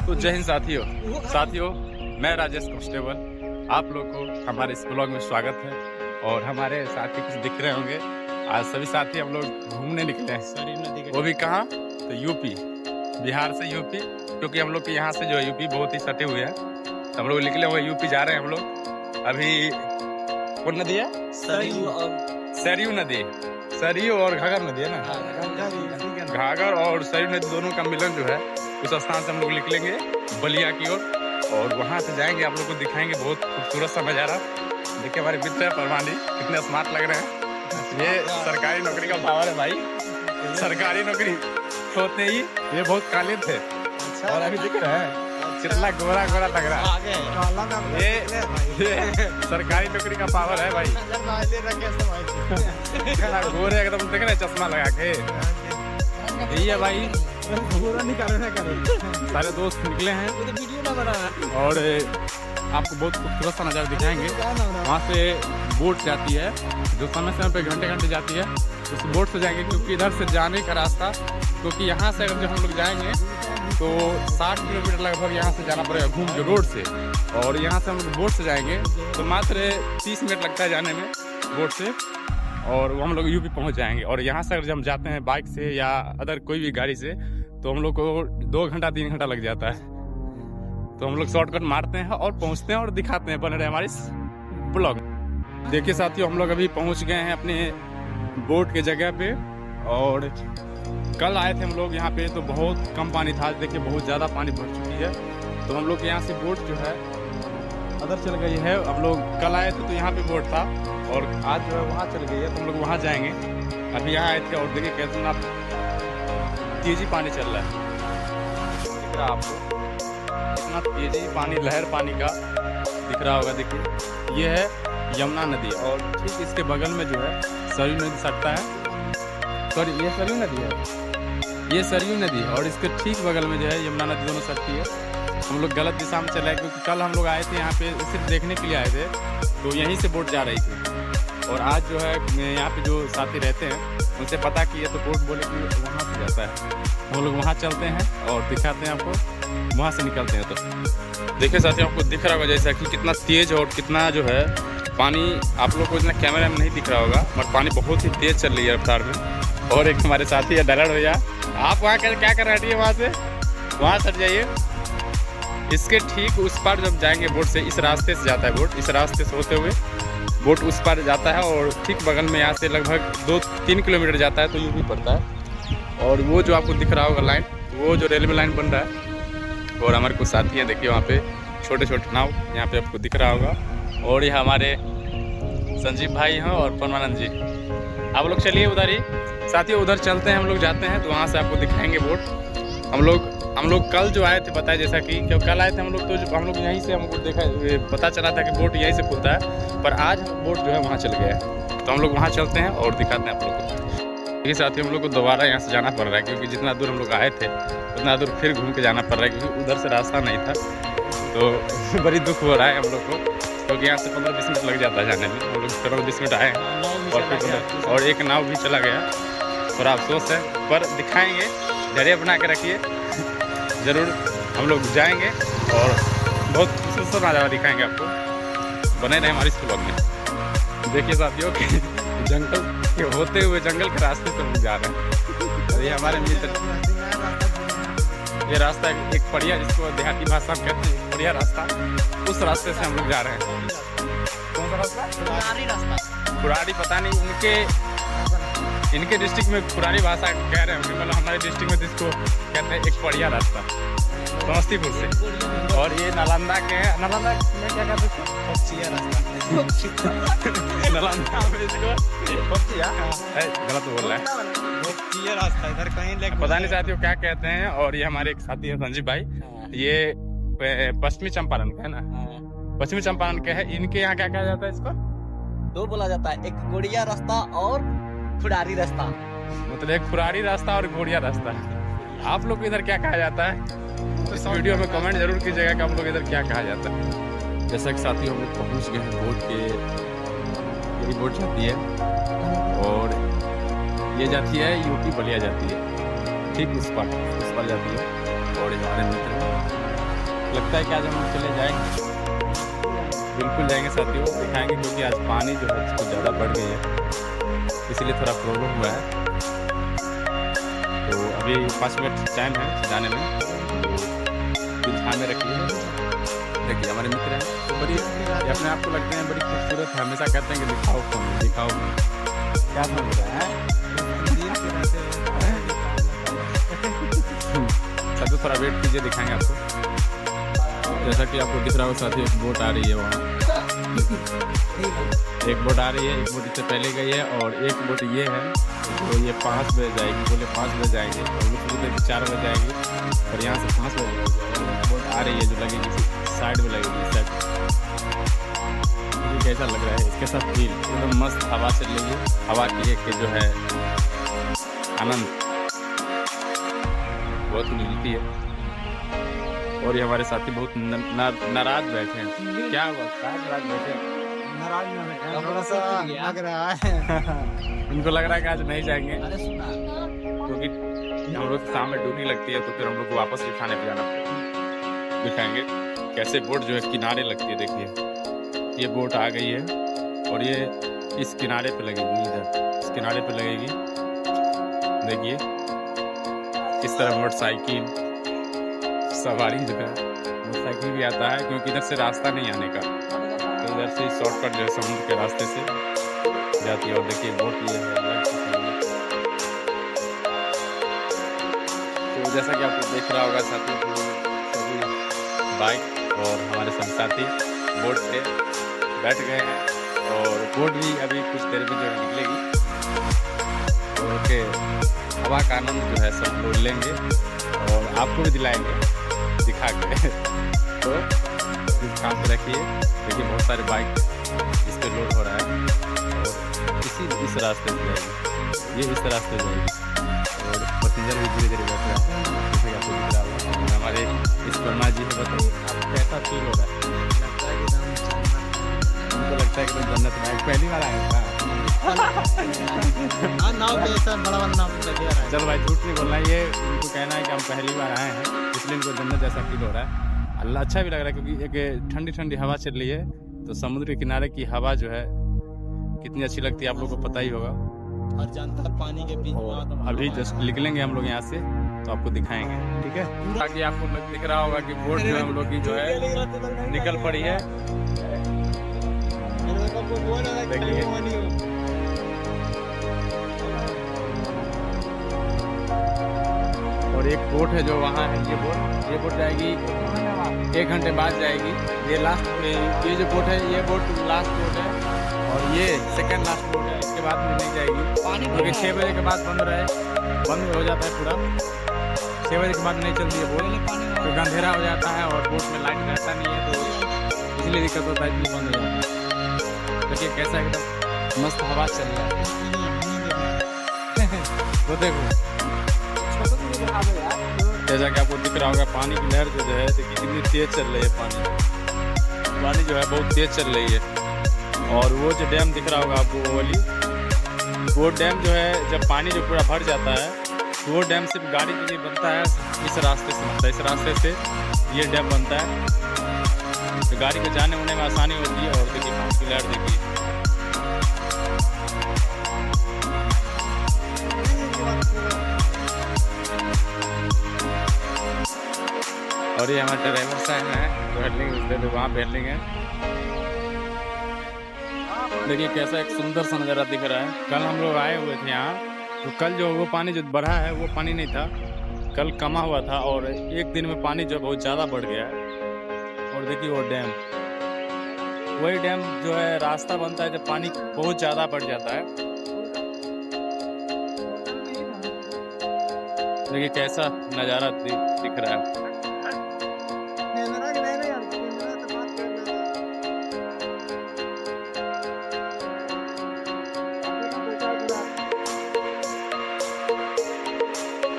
तो जय हिंद साथियों, मैं राजेश कांस्टेबल आप लोग को हमारे इस ब्लॉग में स्वागत है। और हमारे साथी कुछ दिख रहे होंगे। आज सभी साथी हम लोग घूमने निकले हैं। वो भी कहाँ? तो यूपी, बिहार से यूपी, क्योंकि हम लोग के यहाँ से जो है यूपी बहुत ही सटे हुए हैं। तो हम लोग निकले हुए यूपी जा रहे हैं। हम लोग अभी कौन नदी है? सरयू नदी, सरयू और घाघर नदी है ना। घाघर और सरयू नदी दोनों का मिलन जो है उस स्थान से हम लोग निकलेंगे बलिया की ओर और वहाँ से जाएंगे। आप लोग को दिखाएंगे बहुत खूबसूरत सा नज़ारा। देखिए हमारे मित्र है परमानी, कितने स्मार्ट लग रहे हैं। ये सरकारी नौकरी का पावर है भाई। सरकारी नौकरी होते ही ये बहुत काले थे और अभी दिख रहे हैं कितना गोरा गोरा लग रहा है। ये सरकारी नौकरी का पावर है भाई। गोरे एकदम देख रहे चश्मा लगा के। यही है भाई, सारे दोस्त निकले हैं और आपको बहुत खूबसूरत सा नज़ारा दिखाएंगे। वहाँ से बोट जाती है जो समय पे घंटे घंटे जाती है। उस बोट से जाएंगे क्योंकि इधर से जाने का रास्ता, क्योंकि यहाँ से अगर जब हम लोग जाएंगे तो 60 किलोमीटर लगभग यहाँ से जाना पड़ेगा घूम के रोड से। और यहाँ से हम लोग बोट से जाएंगे तो मात्र 30 मिनट लगता है जाने में बोट से, और हम लोग यूपी पहुँच जाएंगे। और यहाँ से अगर हम जाते हैं बाइक से या अदर कोई भी गाड़ी से तो हम लोग को 2 घंटा 3 घंटा लग जाता है। तो हम लोग शॉर्टकट मारते हैं और पहुँचते हैं और दिखाते हैं बने रहे हमारे ब्लॉग। देखिए साथियों, हम लोग अभी पहुँच गए हैं अपने बोट के जगह पे। और कल आए थे हम लोग यहाँ पे तो बहुत कम पानी था। देखिए बहुत ज़्यादा पानी भर चुकी है। तो हम लोग के यहाँ से बोट जो है अदर चल गई है। हम लोग कल आए थे तो यहाँ पे बोट था और आज जो है वहाँ चल गई है। तो हम लोग वहाँ जाएंगे। अभी यहाँ आए थे और देखिए कितना तेजी पानी चल रहा है। दिख रहा आपको इतना तेजी पानी, लहर पानी का दिख रहा होगा। देखिए ये है यमुना नदी और ठीक इसके बगल में जो है सरयू नदी सटता है। सॉरी, ये सरयू नदी है, ये सरयू नदी और इसके ठीक बगल में जो है यमुना नदी दोनों सटती है। हम लोग गलत दिशा में चले क्योंकि कल हम लोग आए थे यहाँ पे सिर्फ देखने के लिए आए थे, तो यहीं से बोट जा रही थी। और आज जो है यहाँ पे जो साथी रहते हैं उनसे पता किए तो बोट बोले कि वहाँ से जाता है। हम लोग वहाँ चलते हैं और दिखाते हैं आपको, वहाँ से निकलते हैं। तो देखिए साथियों, आपको दिख रहा होगा जैसा कि कितना तेज और कितना जो है पानी, आप लोग को इतना कैमरा में नहीं दिख रहा होगा बट पानी बहुत ही तेज चल रही है रफ्तार में। और एक हमारे साथी है डलर भैया, आप वहाँ क्या कर रहे हैं? वहाँ से वहाँ सट जाइए। इसके ठीक उस पार जब जाएंगे बोट से, इस रास्ते से जाता है बोट, इस रास्ते से होते हुए बोट उस पार जाता है और ठीक बगल में यहाँ से लगभग 2-3 किलोमीटर जाता है तो यूपी पड़ता है। और वो जो आपको दिख रहा होगा लाइन, वो जो रेलवे लाइन बन रहा है। और हमारे कुछ साथी हैं, देखिए वहाँ पे छोटे छोटे नाव यहाँ पे आपको दिख रहा होगा। और ये हमारे संजीव भाई हैं और परमानंद जी। आप लोग चलिए उधर ही साथियों, उधर चलते हैं। हम लोग जाते हैं तो वहाँ से आपको दिखाएंगे बोट। हम लोग कल जो आए थे बताया जैसा कि क्यों कल आए थे हम लोग, तो हम लोग यहीं से हमको देखा पता चला था कि बोट यहीं से खुलता है, पर आज बोट जो है वहाँ चल गया है। तो हम लोग वहाँ चलते हैं और दिखाते हैं आप लोग को। देखिए साथियों, हम लोग को दोबारा यहाँ से जाना पड़ रहा है क्योंकि जितना दूर हम लोग आए थे उतना दूर फिर घूम के जाना पड़ रहा है क्योंकि उधर से रास्ता नहीं था। तो बड़ी दुख हो रहा है हम लोग को क्योंकि यहाँ से 15-20 मिनट लग जाता है जाने में। हम लोग 15-20 मिनट आए और एक नाव भी चला गया। थोड़ा अफसोस है पर दिखाएंगे, धैर्य बना के रखिए, ज़रूर हम लोग जाएंगे और बहुत खूबसूरत नज़ारा दिखाएंगे आपको। बने रहे हमारे इस ब्लॉग में। देखिए साथियों कि जंगल के होते हुए जंगल के रास्ते से हम लोग जा रहे हैं। ये हमारे मित्र, ये रास्ता एक पड़िया, जिसको देहाती भाषा में कहते हैं पड़िया रास्ता, उस रास्ते से हम लोग जा रहे हैं। कौन सा रास्ता? खुराड़ी, पता नहीं इनके डिस्ट्रिक्ट में खुराड़ी भाषा कह रहे होंगे, मतलब हमारे डिस्ट्रिक्ट में जिसको कहते हैं एक पड़िया रास्ता, समस्तीपुर से। और ये नालंदा के, नालंदा में क्या कहते हैं? नालंदा में इसको गलत बोल रहा है रास्ता, इधर कहीं पता नहीं साथियों क्या कहते हैं। और ये हमारे एक साथी है संजीव भाई, ये पश्चिमी चंपारण का है ना, पश्चिमी चंपारण के है। इनके यहाँ क्या कहा जाता है इसको? दो बोला जाता है, एक गोड़िया रास्ता और खुराड़ी रास्ता। मतलब एक खुराड़ी रास्ता और गोड़िया रास्ता। आप लोग इधर क्या कहा जाता है? इस वीडियो में कमेंट जरूर कीजिएगा कि आप लोग इधर क्या कहा जाता है। जैसा कि साथियों हम लोग पहुँच गए हैं बोट के, यही बोट जाती है और ये जाती है यूपी बलिया जाती है, ठीक उस पर जाती है। और हमारे मित्र लगता है कि आज हम लोग चले जाएंगे, बिल्कुल जाएंगे साथियों, दिखाएंगे, क्योंकि आज पानी जो है कुछ ज़्यादा बढ़ गई है, इसीलिए थोड़ा प्रॉब्लम हुआ है। तो अभी 5 मिनट टाइम है जाने में, तो ध्यान में रखिए। देखिए हमारे मित्र हैं, तो बड़ी ये अपने आप को लगते हैं बड़ी खूबसूरत है, हमेशा कहते हैं कि दिखाओ फोन दिखाओ। क्या समझ रहे हैं? सब तो थोड़ा वेट कीजिए, दिखाएंगे आपको। जैसा कि आपको दिख रहा हो साथियों, एक बोट आ रही है वहाँ, एक बोट आ रही है, एक बोट इससे पहले गई है, और एक बोट ये है, तो ये 5 बजे जाएगी, बोले 5 बजे जाएंगे, और वो बोले 4 बजे जाएगी, और यहाँ से 5 बजे बोट आ रही है जो लगेगी साइड में लगेगी साइड। मुझे कैसा लग रहा है इसके साथ फील, एकदम मस्त हवा चल रही है, हवा की एक जो है आनंद बहुत मिलती है। और ये हमारे साथी बहुत नाराज बैठे हैं। क्या हुआ? नाराज बैठे? नाराज ना बैठे, थोड़ा सा लग रहा है। इनको लग रहा है कि आज नहीं जाएंगे, क्योंकि हम लोग शाम में ड्यूटी लगती है, तो फिर हम लोग को वापस लिखाने पे जाना पड़ेगा। दिखाएंगे कैसे बोट जो है किनारे लगती है। देखिए ये बोट आ गई है, और ये इस किनारे पे लगेगी, इधर इस किनारे पे लगेगी। देखिए इस तरह मोटरसाइकिल सवारी जो है, मोटरसाइकिल भी आता है, क्योंकि इधर से रास्ता नहीं आने का, तो इधर से शॉर्टकट जो है समुद्र के रास्ते से जाती है। और देखिए बोट ये है लग चुकी है। तो जैसा कि आपको देख रहा होगा साथियों, सभी बाइक और हमारे संग साथी बोट पे बैठ गए हैं, और बोट भी अभी कुछ देर में जो है निकलेगी, और हवा का आनंद जो है सब लोग लेंगे, और आपको भी दिलाएंगे दिखा के। तो इस काम पे रखिए। देखिए बहुत सारे बाइक इस पे लोड हो रहा है, और इस रास्ते से जाएगी, ये इस रास्ते जाएगी, और पैसेंजर भी धीरे धीरे बैठ रहा है। जैसे कि आपको दिख रहा होगा हमारे इस वर्मा जी है। बताइए आपको कैसा फील हो रहा है? हमको लगता है कि जन्नत में पहली बार आए हैं। नाव पे ऐसा बड़ा बड़ा नाव लगे रहा है। चल भाई झूठ नहीं बोलना, ये उनको कहना है कि हम पहली बार आए हैं, इसलिए इनको जन्नत जैसा फील हो रहा है। अल्लाह अच्छा भी लग रहा है, क्योंकि एक ठंडी ठंडी हवा चल रही है, तो समुद्र के किनारे की हवा जो है कितनी अच्छी लगती है आप लोगों को पता ही होगा। और जानता है पानी के बीच में अभी जस्ट निकलेंगे हम लोग यहाँ से, तो आपको दिखाएंगे, ठीक है। ताकि आपको दिख रहा होगा कि बोट जो हम लोग की जो है निकल पड़ी है। देखिए और एक बोट है जो वहाँ है, ये बोट जाएगी 1 घंटे बाद जाएगी। ये लास्ट, ये जो बोट है ये बोट लास्ट बोट है, और ये सेकंड लास्ट बोट है, इसके बाद में नहीं जाएगी, क्योंकि 6 बजे के बाद बंद हो जाता है पूरा। 6 बजे के बाद नहीं चलती है बोट, तो अंधेरा हो जाता है, और बोट में लाइट रहता नहीं है, तो इसलिए दिक्कत होता है, इसलिए बंद हो जाता है। देखिए कैसा एकदम मस्त हवा चल रहा है। वो देखो जैसा कि आपको दिख रहा होगा, पानी की लहर जो है कितनी तेज चल रही है। पानी जो है बहुत तेज चल रही है। और वो जो डैम दिख रहा होगा आपको, वो डैम जो है जब पानी जो पूरा भर जाता है, तो वो डैम सिर्फ गाड़ी के लिए बनता है, इस रास्ते से बनता है, इस रास्ते से ये डैम बनता है, तो गाड़ी को जाने होने में आसानी होती है। और देखिए पानी की लहर देखिए, और ये हमारे ड्राइवर साहब हैं जो हेडलिंग वहाँ पे हेडलिंग है। देखिए कैसा एक सुंदर सा नज़ारा दिख रहा है। कल हम लोग आए हुए थे यहाँ, तो कल जो वो पानी जो बढ़ा है वो पानी नहीं था, कल कमा हुआ था, और एक दिन में पानी जो बहुत ज़्यादा बढ़ गया है। और देखिए वो डैम, वही डैम जो है रास्ता बनता है जब पानी बहुत ज़्यादा बढ़ जाता है। देखिए कैसा नज़ारा दिख रहा है।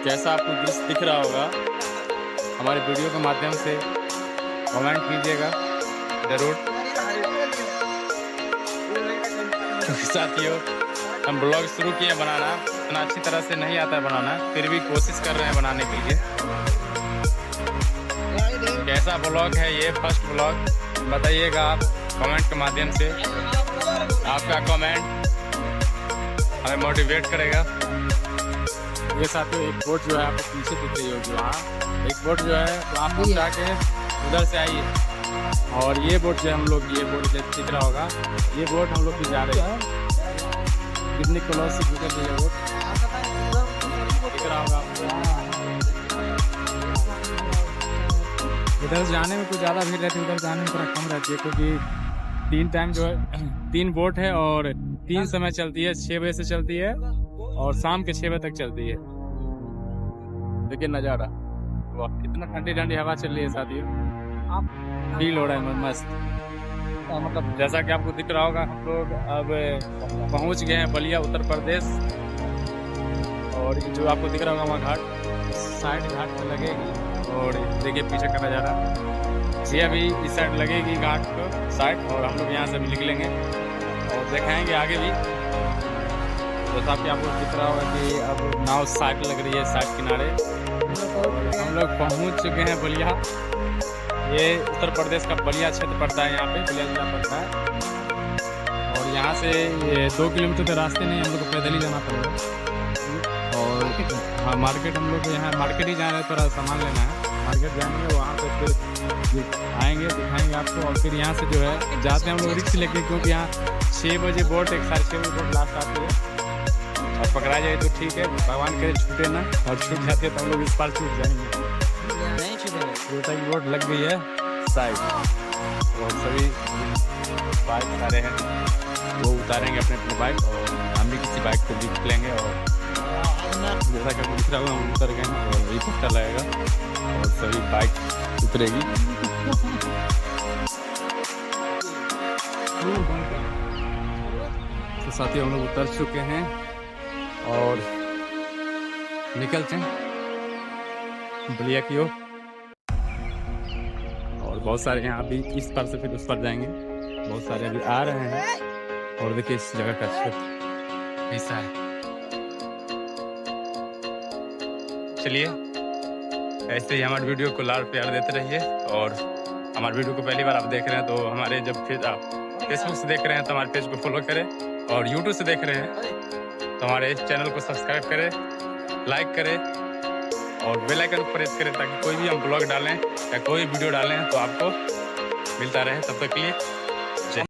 कैसा आपको दृश्य दिख रहा होगा, हमारे वीडियो के माध्यम से कमेंट कीजिएगा जरूर। साथियों हम ब्लॉग शुरू किए बनाना, इतना अच्छी तरह से नहीं आता है बनाना, फिर भी कोशिश कर रहे हैं बनाने के लिए। कैसा ब्लॉग है ये, फर्स्ट ब्लॉग बताइएगा आप कमेंट के माध्यम से। आपका कमेंट हमें मोटिवेट करेगा। ये साथियों एक बोट जो है आपको पीछे दिख रही होगी, वहाँ एक बोट जो है तो आप जाके उधर से आइए। और ये बोट जो हम लोग, ये बोट दिख रहा होगा, ये बोट हम लोग भी जा रहे हैं। कितनी क्लोज से गुजर रही है बोट, दिख रहा होगा आपको। इधर जाने में कुछ ज़्यादा भीड़ रहती है, उधर जाने में थोड़ा कम रहती है, क्योंकि 3 टाइम जो है 3 बोट है और 3 समय चलती है। 6 बजे से चलती है और शाम के 6 बजे तक चलती है। देखिए नज़ारा, वाह कितना ठंडी ठंडी हवा चल रही है साथियों, आप फील हो रहा है मस्त। मतलब जैसा कि आपको दिख रहा होगा, हम लोग अब पहुंच गए हैं बलिया उत्तर प्रदेश। और जो आपको दिख रहा होगा वहाँ घाट, साइड घाट में लगेगी। और देखिए पीछे का नज़ारा, ये अभी इस साइड लगेगी घाट को साइड, और हम लोग यहाँ से भी निकलेंगे और दिखाएंगे आगे भी। जैसा कि आपको दिख रहा होगा कि अब नाव साइड लग रही है साइड किनारे। हम लोग पहुँच चुके हैं बलिया। ये उत्तर प्रदेश का बलिया क्षेत्र पड़ता है, यहाँ पे बलिया जिला पड़ता है। और यहाँ से ये 2 किलोमीटर के रास्ते नहीं, हम लोग को पैदल ही जाना पड़ेगा। और हाँ मार्केट, हम लोग यहाँ मार्केट ही जा रहे हैं, थोड़ा सामान लेना है। मार्केट जाएंगे, वहाँ पे फिर आएंगे, दिखाएंगे आपको। और फिर यहाँ से जो है जाते हैं हम लोग रिक्स लेके, क्योंकि यहाँ 6 बजे बोट, 6:30 बजे बोट लास्ट आती है। और पकड़ा जाए तो ठीक है, भगवान करे छूटे ना, और छूट जाते हैं तो हम लोग इस पार छूट जाएंगे। छोटा की बोट लग गई है साइड, और सभी बाइक सारे हैं वो उतारेंगे अपने अपने बाइक, और हम भी किसी बाइक को भी लेंगे। और जैसा कि आपको दिख रहा होगा हम उतर गए हैं, और वही पट्टा लगेगा और सभी बाइक उतरेगी। तो साथियों हम लोग उतर चुके हैं और निकलते हैं बलिया की ओर। और बहुत सारे यहाँ अभी इस पर से फिर उस पर जाएंगे, बहुत सारे अभी आ रहे हैं। और देखिए इस जगह का क्षेत्र ऐसा है। चलिए ऐसे ही हमारे वीडियो को लाल प्यार देते रहिए। और हमारे वीडियो को पहली बार आप देख रहे हैं तो हमारे जब फिर आप फेसबुक से देख रहे हैं तो हमारे पेज को फॉलो करें, और यूट्यूब से देख रहे हैं तो हमारे इस चैनल को सब्सक्राइब करें, लाइक करें और बेल आइकन को प्रेस करें, ताकि कोई भी हम ब्लॉग डालें या कोई वीडियो डालें तो आपको मिलता रहे। तब तक के लिए